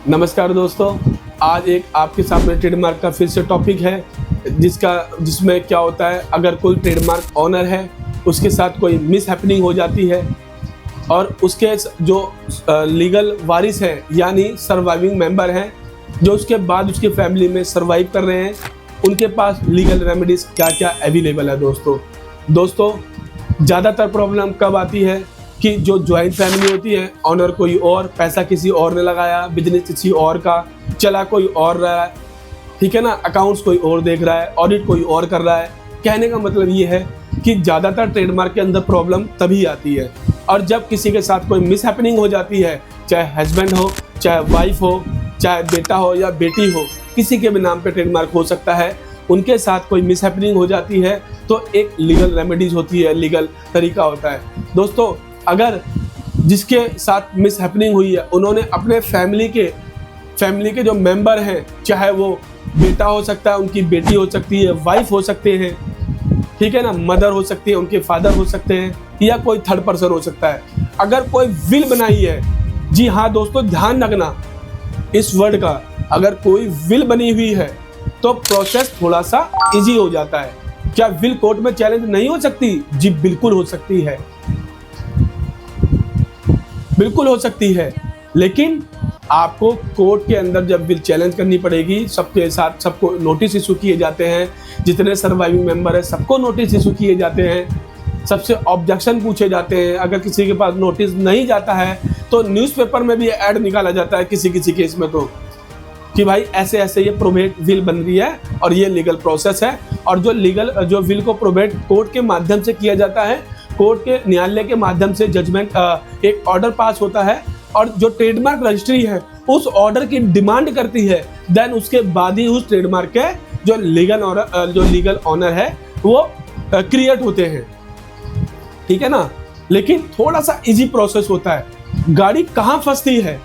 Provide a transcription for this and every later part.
नमस्कार दोस्तों, आज एक आपके सामने ट्रेडमार्क का फिर से टॉपिक है जिसमें क्या होता है, अगर कोई ट्रेडमार्क ऑनर है उसके साथ कोई मिस हैपनिंग हो जाती है और उसके जो लीगल वारिस हैं यानी सर्वाइविंग मेंबर हैं जो उसके बाद उसकी फैमिली में सर्वाइव कर रहे हैं, उनके पास लीगल रेमेडीज क्या क्या अवेलेबल है। दोस्तों ज़्यादातर प्रॉब्लम कब आती है कि जो ज्वाइंट फैमिली होती है, ऑनर कोई और, पैसा किसी और ने लगाया, बिजनेस किसी और का चला कोई और रहा है, ठीक है ना, अकाउंट्स कोई और देख रहा है, ऑडिट कोई और कर रहा है। कहने का मतलब ये है कि ज़्यादातर ट्रेडमार्क के अंदर प्रॉब्लम तभी आती है और जब किसी के साथ कोई मिस हैपनिंग हो जाती है, चाहे हस्बैंड हो, चाहे वाइफ हो, चाहे बेटा हो या बेटी हो, किसी के भी नाम पे ट्रेडमार्क हो सकता है, उनके साथ कोई मिस हैपनिंग हो जाती है तो एक लीगल रेमेडीज होती है, लीगल तरीका होता है। दोस्तों, अगर जिसके साथ मिस हैपनिंग हुई है उन्होंने अपने फैमिली के जो मेंबर हैं, चाहे वो बेटा हो सकता है, उनकी बेटी हो सकती है, वाइफ हो सकते हैं, ठीक है ना, मदर हो सकती है, उनके फादर हो सकते हैं या कोई थर्ड पर्सन हो सकता है, अगर कोई विल बनाई है, जी हाँ दोस्तों ध्यान रखना इस वर्ड का, अगर कोई विल बनी हुई है तो प्रोसेस थोड़ा सा इजी हो जाता है। क्या विल कोर्ट में चैलेंज नहीं हो सकती? जी बिल्कुल हो सकती है, बिल्कुल हो सकती है, लेकिन आपको कोर्ट के अंदर जब विल चैलेंज करनी पड़ेगी, सबके साथ सबको नोटिस इशू किए जाते हैं, जितने सर्वाइविंग मेंबर है सबको नोटिस इशू किए जाते हैं, सबसे ऑब्जेक्शन पूछे जाते हैं। अगर किसी के पास नोटिस नहीं जाता है तो न्यूज़पेपर में भी ऐड निकाला जाता है किसी केस में, तो कि भाई ऐसे ऐसे ये प्रोबेट विल बन रही है और ये लीगल प्रोसेस है। और जो विल को प्रोबेट कोर्ट के माध्यम से किया जाता है, कोर्ट के न्यायालय के माध्यम से जजमेंट एक ऑर्डर पास होता है और जो ट्रेडमार्क रजिस्ट्री है उस ऑर्डर की डिमांड करती है, देन उसके बाद ही उस ट्रेडमार्क के जो लीगल ऑनर है वो क्रिएट होते हैं, ठीक है ना। लेकिन थोड़ा सा इजी प्रोसेस होता है। गाड़ी कहाँ फंसती है,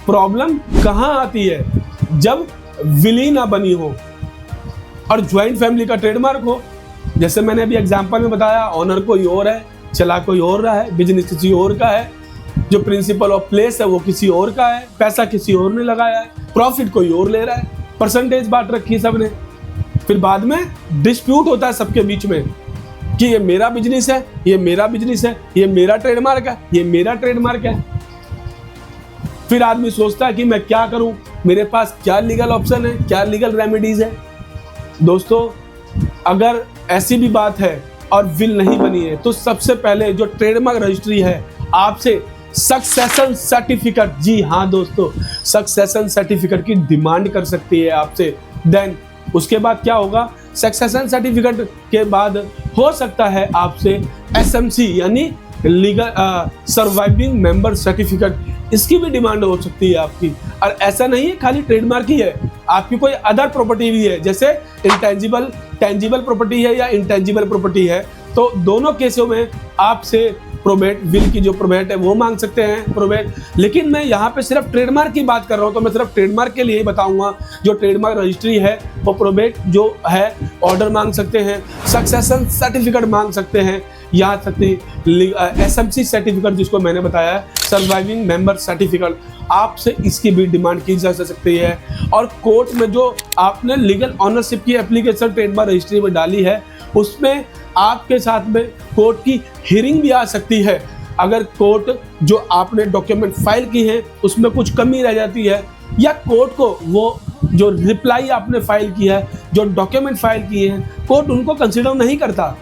प्रॉब्लम कहाँ आती है? जब विल ही ना बनी हो और ज्वाइंट फैमिली का ट्रेडमार्क हो। जैसे मैंने अभी एग्जांपल में बताया, ऑनर कोई और है, चला कोई और रहा है, बिजनेस किसी और का है, जो प्रिंसिपल ऑफ प्लेस है वो किसी और का है, पैसा किसी और ने लगाया है, प्रॉफिट कोई और ले रहा है, परसेंटेज बांट रखी है सबने। फिर बाद में डिस्प्यूट होता है सबके बीच में कि ये मेरा बिजनेस है, ये मेरा बिजनेस है, ये मेरा ट्रेडमार्क है, ये मेरा ट्रेडमार्क है। फिर आदमी सोचता है कि मैं क्या करूं, मेरे पास क्या लीगल ऑप्शन है, क्या लीगल रेमेडीज है। दोस्तों, अगर ऐसी भी बात है और विल नहीं बनी है तो सबसे पहले जो ट्रेडमार्क रजिस्ट्री है आपसे सक्सेशन सर्टिफिकेट, जी हाँ दोस्तों, सक्सेशन सर्टिफिकेट की डिमांड कर सकती है आपसे। देन उसके बाद क्या होगा, सक्सेशन सर्टिफिकेट के बाद हो सकता है आपसे एसएमसी यानी लीगल सर्वाइविंग मेंबर सर्टिफिकेट, इसकी भी डिमांड हो सकती है आपकी। और ऐसा नहीं है खाली ट्रेडमार्क ही है, आपकी कोई अदर प्रॉपर्टी भी है, जैसे टेंजिबल प्रॉपर्टी है या इंटेंजिबल प्रॉपर्टी है, तो दोनों केसों में आपसे प्रोबेट विल की जो प्रोबेट है वो मांग सकते हैं प्रोबेट। लेकिन मैं यहाँ पे सिर्फ ट्रेडमार्क की बात कर रहा हूँ, तो मैं सिर्फ ट्रेडमार्क के लिए ही बताऊंगा। जो ट्रेडमार्क रजिस्ट्री है वो प्रोबेट जो है ऑर्डर मांग सकते हैं, सक्सेशन सर्टिफिकेट मांग सकते हैं, यहाँ तक एसएमसी सर्टिफिकेट जिसको मैंने बताया है, सर्वाइविंग मेंबर सर्टिफिकेट, आपसे इसकी भी डिमांड की जा सकती है। और कोर्ट में जो आपने लीगल ऑनरशिप की एप्लीकेशन ट्रेडमार्क रजिस्ट्री में डाली है उसमें आपके साथ में कोर्ट की हियरिंग भी आ सकती है। अगर कोर्ट जो आपने डॉक्यूमेंट फाइल की है उसमें कुछ कमी रह जाती है या कोर्ट को वो जो रिप्लाई आपने फाइल की है, जो डॉक्यूमेंट फाइल किए हैं, कोर्ट उनको कंसिडर नहीं करता,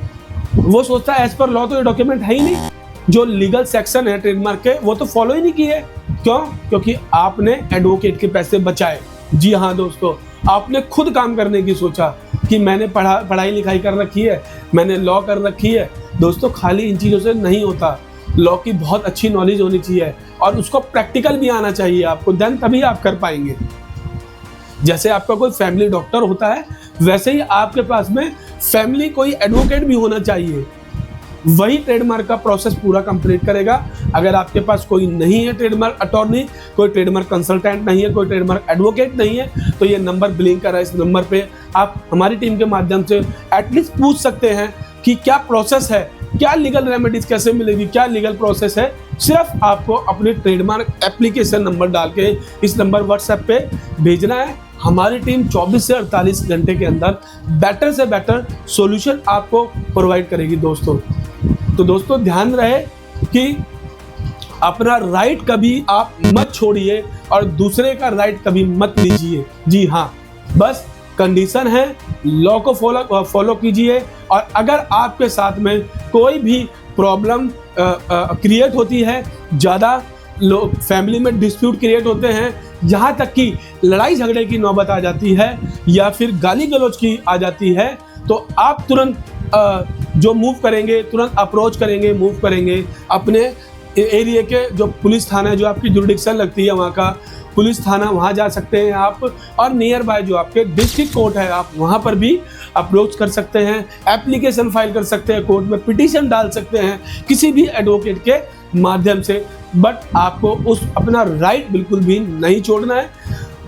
वो सोचता है एज पर लॉ तो ये डॉक्यूमेंट है ही नहीं, जो लीगल सेक्शन है ट्रेडमार्क के वो तो फॉलो ही नहीं किए। क्यों? क्योंकि आपने एडवोकेट के पैसे बचाए। जी हाँ दोस्तों, आपने खुद काम करने की सोचा कि मैंने पढ़ाई लिखाई कर रखी है, मैंने लॉ कर रखी है। दोस्तों, खाली इन चीज़ों से नहीं होता, लॉ की बहुत अच्छी नॉलेज होनी चाहिए और उसको प्रैक्टिकल भी आना चाहिए आपको, देन तभी आप कर पाएंगे। जैसे आपका कोई फैमिली डॉक्टर होता है वैसे ही आपके पास में फैमिली कोई एडवोकेट भी होना चाहिए, वही ट्रेडमार्क का प्रोसेस पूरा कंप्लीट करेगा। अगर आपके पास कोई नहीं है ट्रेडमार्क अटॉर्नी, कोई ट्रेडमार्क कंसल्टेंट नहीं है, कोई ट्रेडमार्क एडवोकेट नहीं है, तो ये नंबर ब्लिंक कर रहा है, इस नंबर पे आप हमारी टीम के माध्यम से एटलीस्ट पूछ सकते हैं कि क्या प्रोसेस है क्या लीगल रेमेडीज कैसे मिलेगी, क्या लीगल प्रोसेस है, सिर्फ आपको अपने ट्रेडमार्क एप्लीकेशन नंबर डाल के इस नंबर व्हाट्सएप पे भेजना है। हमारी टीम 24 से 48 घंटे के अंदर बेटर से बेटर सॉल्यूशन आपको प्रोवाइड करेगी दोस्तों। तो दोस्तों ध्यान रहे कि अपना राइट कभी आप मत छोड़िए और दूसरे का राइट कभी मत लीजिए। जी हाँ, बस कंडीशन है, लॉ को फॉलो कीजिए। और अगर आपके साथ में कोई भी प्रॉब्लम क्रिएट होती है, ज़्यादा लोग फैमिली में डिस्प्यूट क्रिएट होते हैं, यहाँ तक कि लड़ाई झगड़े की नौबत आ जाती है या फिर गाली गलौज की आ जाती है, तो आप तुरंत जो मूव करेंगे, तुरंत अप्रोच करेंगे, मूव करेंगे अपने एरिया के जो पुलिस थाना है, जो आपकी जुरिडिक्शन लगती है वहाँ का पुलिस थाना, वहाँ जा सकते हैं आप। और नियर बाय जो आपके डिस्ट्रिक्ट कोर्ट है, आप वहाँ पर भी अप्रोच कर सकते हैं, एप्लीकेशन फाइल कर सकते हैं, कोर्ट में पिटीशन डाल सकते हैं किसी भी एडवोकेट के माध्यम से। बट आपको उस अपना राइट बिल्कुल भी नहीं छोड़ना है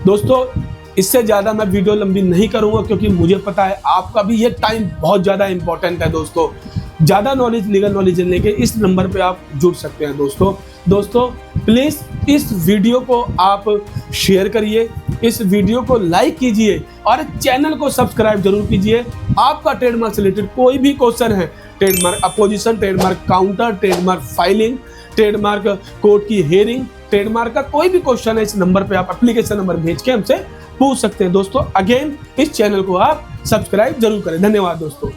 दोस्तों। इससे ज़्यादा मैं वीडियो लंबी नहीं करूँगा क्योंकि मुझे पता है आपका भी ये टाइम बहुत ज़्यादा इंपॉर्टेंट है दोस्तों। ज़्यादा नॉलेज, लीगल नॉलेज लेके इस नंबर पे आप जुड़ सकते हैं दोस्तों प्लीज़ इस वीडियो को आप शेयर करिए, इस वीडियो को लाइक कीजिए और चैनल को सब्सक्राइब जरूर कीजिए। आपका ट्रेडमार्क से रिलेटेड कोई भी क्वेश्चन है, trademark opposition, trademark counter, trademark filing, trademark court की हेयरिंग, ट्रेडमार्क का कोई भी क्वेश्चन है, इस नंबर पे आप एप्लीकेशन नंबर भेज के हमसे पूछ सकते हैं दोस्तों। अगेन इस चैनल को आप सब्सक्राइब जरूर करें। धन्यवाद दोस्तों।